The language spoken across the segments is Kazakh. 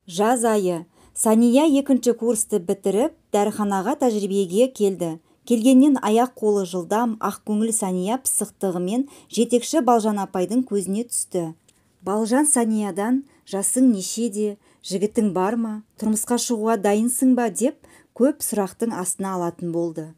Жаз айы. Сания екінші курсты бітіріп, дәріханаға тәжірибеге келді. Келгеннен аяқ-қолы жылдам, ақкөңіл Сания пысықтығымен жетекші Балжан апайдың көзіне түсті. Балжан Саниядан «Жасың нешеде, жігітің бар ма, тұрмысқа шығуға дайынсың ба?» деп көп сұрақтың астына алатын болды.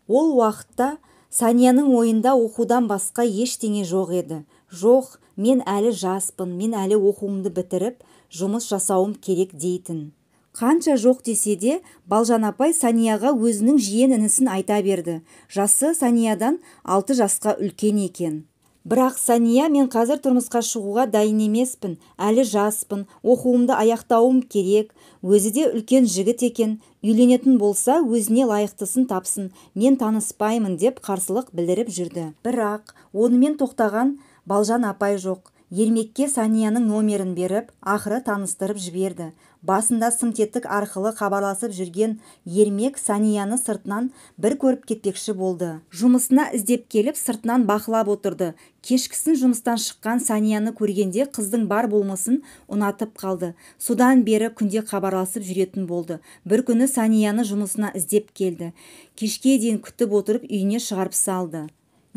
Ол уақытта Санияның ойында оқудан басқа ештеңе жоқ еді. Жоқ, мен әлі жаспын, мен әлі оқуымды бітіріп, жұмыс жасауым керек дейтін. Қанша жоқ десе де, Балжан апай Санияға өзінің жиен інісін айта берді. Жасы Саниядан 6 жасқа үлкен екен. Бірақ Сания, мен қазір тұрмысқа шығуға дайын емеспін, әлі жаспын, оқуымды аяқтауым керек, өзі де үлкен жігіт екен, үйленетін болса өзіне лайықтысын тапсын, мен таныспаймын деп қарсылық білдіріп жүрді. Бірақ онымен тоқтаған Балжан апай жоқ. Ермекке Санияның номерін беріп, ақыры таныстырып жіберді. Басында сымтетік арқылы хабарласып жүрген Ермек Санияны сыртынан бір көріп кетпекші болды. Жұмысына іздеп келіп, сыртынан бақылап отырды. Кешкісін жұмыстан шыққан Санияны көргенде қыздың бар болмысын ұнатып қалды. Содан бері күнде хабарласып жүретін болды. Бір күні Санияны жұмысына іздеп келді. Кешке дейін күтіп отырып үйіне шығарып салды.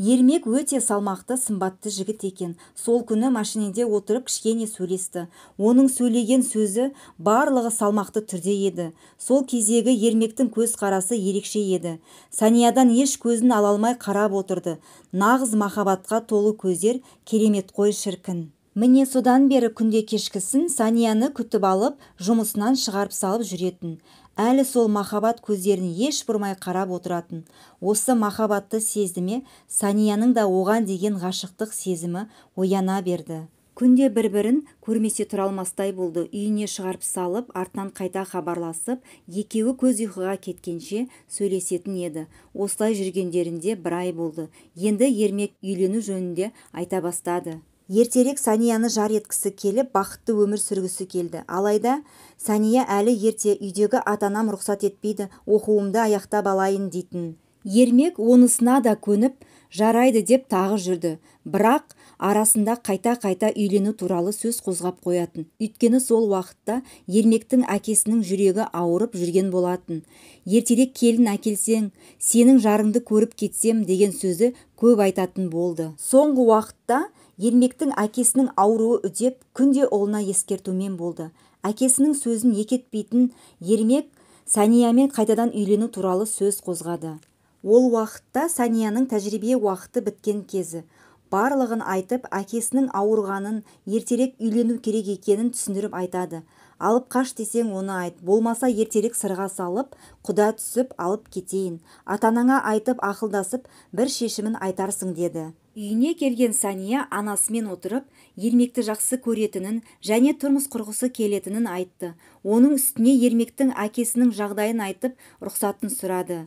Ермек өте салмақты, сымбатты жігіт екен. Сол күні машинеде отырып кішкене сөйлесті. Оның сөйлеген сөзі барлығы салмақты түрде еді. Сол кездегі Ермектің көз қарасы ерекше еді. Саниядан еш көзін ала алмай қарап отырды. Нағыз махаббатқа толы көздер, керемет қой шіркін. Міне содан бері күнде кешкісін Санияны күтіп алып, жұмысынан шығарып салып жүретін. Әлі сол махаббат көздерін еш бұрмай қарап отыратын. Осы махаббатты сезді ме, Санияның да оған деген ғашықтық сезімі ояна берді. Күнде бір-бірін көрмесе тұра алмастай болды. Үйіне шығарып салып, артынан қайта хабарласып, екеуі көз ұйқыға кеткенше сөйлесетін еді. Осылай жүргендерінде бір ай болды. Енді Ермек үйлену жөнінде айта бастады. Ертерек Санияны жар еткісі келіп, бақытты өмір сүргісі келді. Алайда Сания әлі ерте, үйдегі ата-анам рұқсат етпейді, оқуымды аяқтап алайын дейтін. Ермек онысына да көніп, жарайды деп тағы жүрді. Бірақ арасында қайта-қайта үйлену туралы сөз қозғап қоятын. Өйткені сол уақытта Ермектің әкесінің жүрегі ауырып жүрген болатын. Ертерек келін әкелсең, сенің жарыңды көріп кетсем деген сөзі көп айтатын болды. Соңғы уақытта Ермектің әкесінің ауруы үдеп, күнде ұлына ескертумен болды. Әкесінің сөзін екетпейтін Ермек Саниямен қайтадан үйлену туралы сөз қозғады. Ол уақытта Санияның тәжірибе уақыты біткен кезі. Барлығын айтып, әкесінің ауырғанын, ертерек үйлену керек екенін түсіндіріп айтады. Алып қаш десең оны айт, болмаса ертерек сырға салып, құда түсіп алып кетейін. Ата-анаңа айтып, ақылдасып, бір шешімін айтарсың деді. Үйіне келген Сания анасымен отырып, Ермекті жақсы көретінін және тұрмыс құрғысы келетінін айтты. Оның үстіне Ермектің әкесінің жағдайын айтып, рұқсатын сұрады.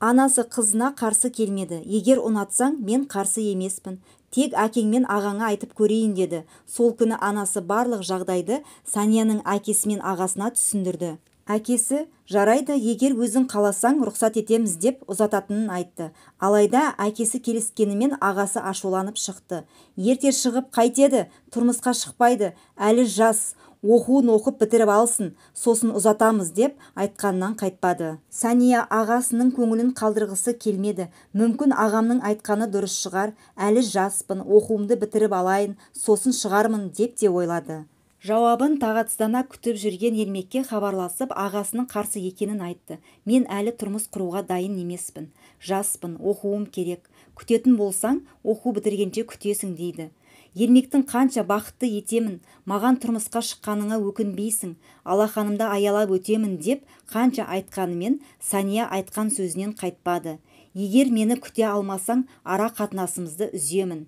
Анасы қызына қарсы келмеді. Егер ұнатсаң, мен қарсы емеспін. Тек әкеңмен ағаңа айтып көрейін деді. Сол күні анасы барлық жағдайды Санияның әкесі мен ағасына түсіндірді. Әкесі, жарайды, егер өзің қаласаң рұқсат етеміз деп ұзататынын айтты. Алайда әкесі келіскенімен ағасы ашуланып шықты. Ерте шығып қайтеді, тұрмысқа шықпайды, әлі жас, оқуын оқып бітіріп алсын, сосын ұзатамыз деп айтқаннан қайтпады. Сания ағасының көңілін қалдырғысы келмеді. Мүмкін ағамның айтқаны дұрыс шығар, әлі жаспын, оқуымды бітіріп алайын, сосын шығармын деп те ойлады. Жауабын тағатсыздана күтіп жүрген Ермекке хабарласып, ағасының қарсы екенін айтты. Мен әлі тұрмыс құруға дайын емеспін. Жаспын, оқуым керек. Күтетін болсаң, оқу бітіргенше күтесің дейді. Ермектің қанша бақытты етемін, маған тұрмысқа шыққаныңа өкінбейсің, алақанымда аялап өтемін деп қанша айтқанымен Сания айтқан сөзінен қайтпады. Егер мені күте алмасаң, ара қатынасымызды үземін.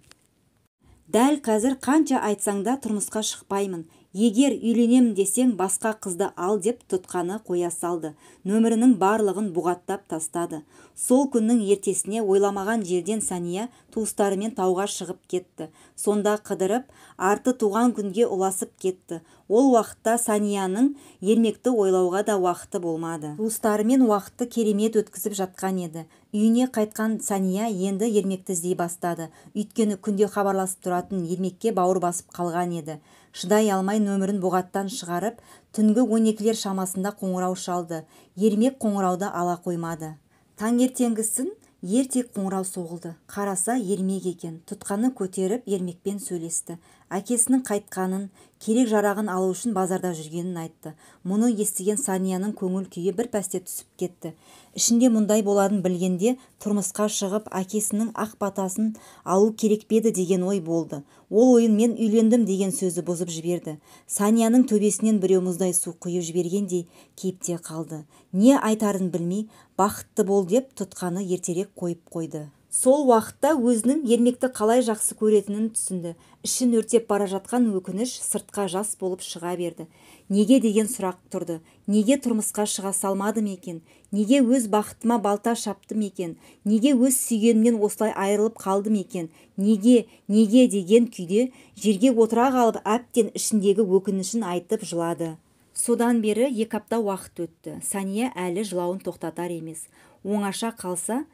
Дәл қазір қанша айтсаң да тұрмысқа шықпаймын. Егер үйленемін десең, басқа қызды ал деп тұтқаны қоя салды. Нөмірінің барлығын бұғаттап тастады. Сол күннің ертесіне ойламаған жерден Сания туыстарымен тауға шығып кетті. Сонда қыдырып, арты туған күнге ұласып кетті. Ол уақытта Санияның Ермекті ойлауға да уақыты болмады. Туыстарымен уақытты керемет өткізіп жатқан еді. Үйіне қайтқан Сания енді Ермекті іздей бастады. Өйткені күнде хабарласып тұратын Ермекке бауыр басып қалған еді. шыдай алмай нөмірін бұғаттан шығарып, түнгі 12-лер шамасында қоңырау шалды. Ермек қоңырауды ала қоймады. Таңертеңгісін ерте қоңырау соғылды. Қараса Ермек екен. Тұтқаны көтеріп Ермекпен сөйлесті. Әкесінің қайтқанын, керек жарағын алу үшін базарда жүргенін айтты. Мұны естіген Санияның көңіл күйі бір пәсте түсіп кетті. Ішінде мұндай боларын білгенде тұрмысқа шығып, әкесінің ақ батасын алу керек пе еді деген ой болды. Ол ойын мен үйлендім деген сөзі бұзып жіберді. Санияның төбесінен біреу мұздай су құйып жібергендей кейіпте қалды. Не айтарын білмей, бақытты бол деп тұтқаны ертерек қойып қойды. Сол уақытта өзінің Ермекті қалай жақсы көретінін түсінді. Ішін өртеп бара жатқан өкініш сыртқа жас болып шыға берді. Неге деген сұрақ тұрды. Неге тұрмысқа шыға салмадым екен? Неге өз бақытыма балта шаптым екен? Неге өз сүйгенімнен осылай айырылып қалдым екен? Неге деген күйде жерге отыра қалып әбден ішіндегі өкінішін айтып жылады. Содан бері 2 апта уақыт өтті. Сания әлі жылауын тоқтатар емес. Оңаша қалса,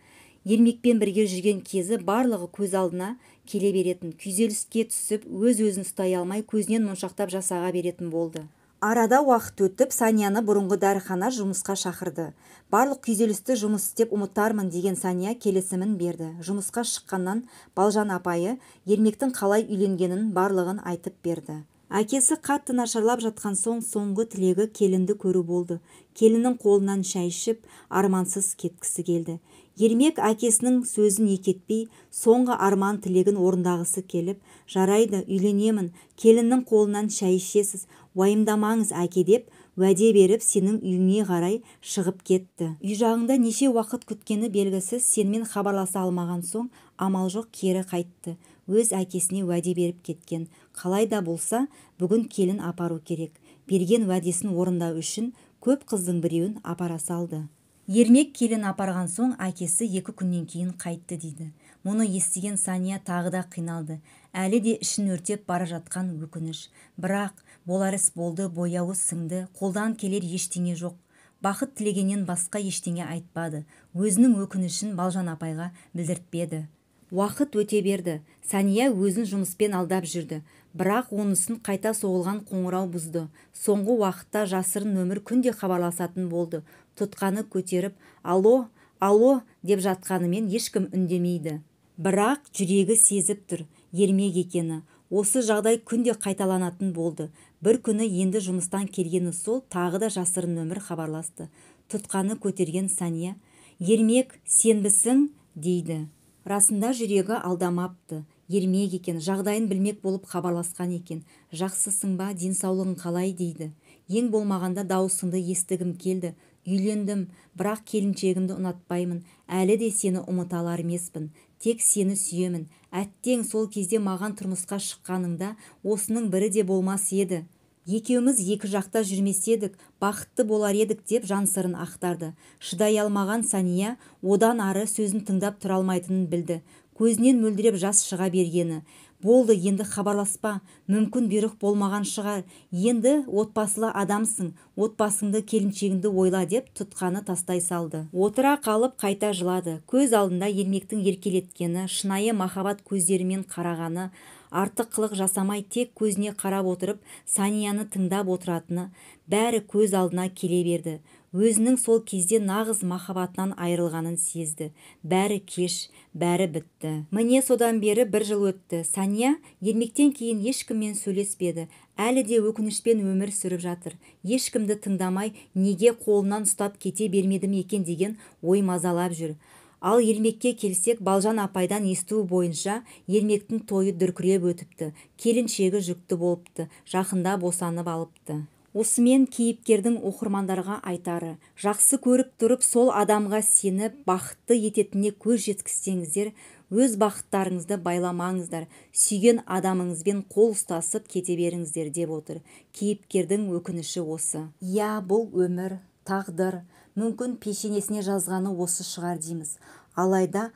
Ермекпен бірге жүрген кезі барлығы көз алдына келе беретін. Күйзеліске түсіп, өз-өзін ұстай алмай, көзінен моншақтап жасаға беретін болды. Арада уақыт өтіп, Санияны бұрынғы дәріхана жұмысқа шақырды. Барлық күйзелісті жұмыс істеп ұмытармын деген Сания келісімін берді. Жұмысқа шыққаннан Балжан апайы Ермектің қалай үйленгенін барлығын айтып берді. Әкесі қатты нашарлап жатқан соңғы тілегі келінді көру болды. Келіннің қолынан шай ішіп, армансыз кеткісі келді. Ермек әкесінің сөзін екетпей, соңғы арман тілегін орындағысы келіп, жарайды, үйленемін, келіннің қолынан шай ішесіз, уайымдамаңыз әке деп, уәде беріп, сенің үйіңе қарай шығып кетті. Үй жағында неше уақыт күткені белгісіз, сенімен хабарласа алмаған соң, амал жоқ кері қайтты. Өз әкесіне уәде беріп кеткен. Қалай да болса, бүгін келін апару керек. Берген уәдесін орындау үшін көп қыздың біреуін апара салды. Ермек келін апарған соң әкесі 2 күннен кейін қайтты дейді. Мұны естіген Сания тағы да қиналды. Әлі де ішін өртеп бара жатқан өкініш. Бірақ болар іс болды, бояуы сіңді, қолдан келер ештеңе жоқ. Бақыт тілегеннен басқа ештеңе айтпады. Өзінің өкінішін Балжан апайға білдіртпеді. Уақыт өте берді. Сания өзін жұмыспен алдап жүрді. Бірақ онысын қайта соғылған қоңырау бұзды. Соңғы уақытта жасырын нөмір күнде хабарласатын болды. Тұтқаны көтеріп, алло деп жатқанымен ешкім үндемейді. Бірақ жүрегі сезіп тұр, Ермек екені. Осы жағдай күнде қайталанатын болды. Бір күні енді жұмыстан келгені сол, тағы да жасырын нөмір хабарласты. Тұтқаны көтерген Сания, Ермек, сенбісің? дейді. Расында жүрегі алдамапты. Ермек екен, жағдайын білмек болып хабарласқан екен. Жақсысың ба, денсаулығың қалай дейді. Ең болмағанда дауысыңды естігім келді. Үйлендім, бірақ келіншегімді ұнатпаймын. Әлі де сені ұмыта алар емеспін. Тек сені сүйемін. Әттең сол кезде маған тұрмысқа шыққаныңда осының бірі де болмас еді. Екеуміз екі жақта жүрмес едік, бақытты болар едік деп жан сырын ақтарды. Шыдай алмаған Сания одан ары сөзін тыңдап тұра алмайтынын білді. Көзінен мөлдіреп жас шыға бергені. Болды, енді хабарласпа, мүмкін бұйрық болмаған шығар. Енді отбасылы адамсың, отбасыңды, келіншегіңді ойла деп тұтқаны тастай салды. Отыра қалып қайта жылады. Көз алдында Ермектің еркелеткені, шынайы махаббат көздерімен қарағаны, артық қылық жасамай тек көзіне қарап отырып Санияны тыңдап отыратыны бәрі көз алдына келе берді. Өзінің сол кезде нағыз махаббатынан айырылғанын сезді. Бәрі кеш, бәрі бітті. Міне содан бері 1 жыл өтті. Сания Ермектен кейін ешкіммен сөйлеспеді. Әлі де өкінішпен өмір сүріп жатыр. Ешкімді тыңдамай, неге қолынан ұстап кете бермедім екен деген ой мазалап жүр. Ал Ермекке келсек, Балжан апайдан естуі бойынша Ермектің тойы дүркіреп өтіпті. Келіншегі жүкті болыпты, жақында босанып алыпты. Осымен кейіпкердің оқырмандарға айтары, жақсы көріп тұрып сол адамға сеніп, бақытты ететініне көз жеткізсеңіздер, өз бақыттарыңызды байламаңыздар, сүйген адамыңызбен қол ұстасып кете беріңіздер деп отыр. Кейіпкердің өкініші осы. Я, бұл өмір, тағдыр, мүмкін пешенесіне жазғаны осы шығар дейміз. Алайда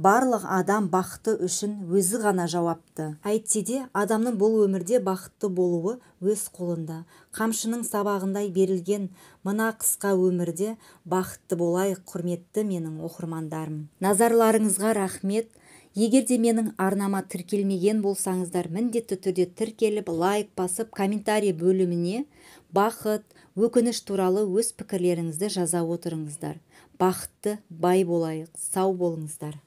барлық адам бақыты үшін өзі ғана жауапты. Әйтсе де адамның бұл өмірде бақытты болуы өз қолында. Қамшының сабағындай берілген мына қысқа өмірде бақытты болайық, құрметті менің оқырмандарым. Назарларыңызға рахмет. Егер де менің арнама тіркелмеген болсаңыздар, міндетті түрде тіркеліп, лайк басып, комментарий бөліміне бақыт, өкініш туралы өз пікірлеріңізді жаза отырыңыздар. Бақытты, бай болайық, сау болыңыздар.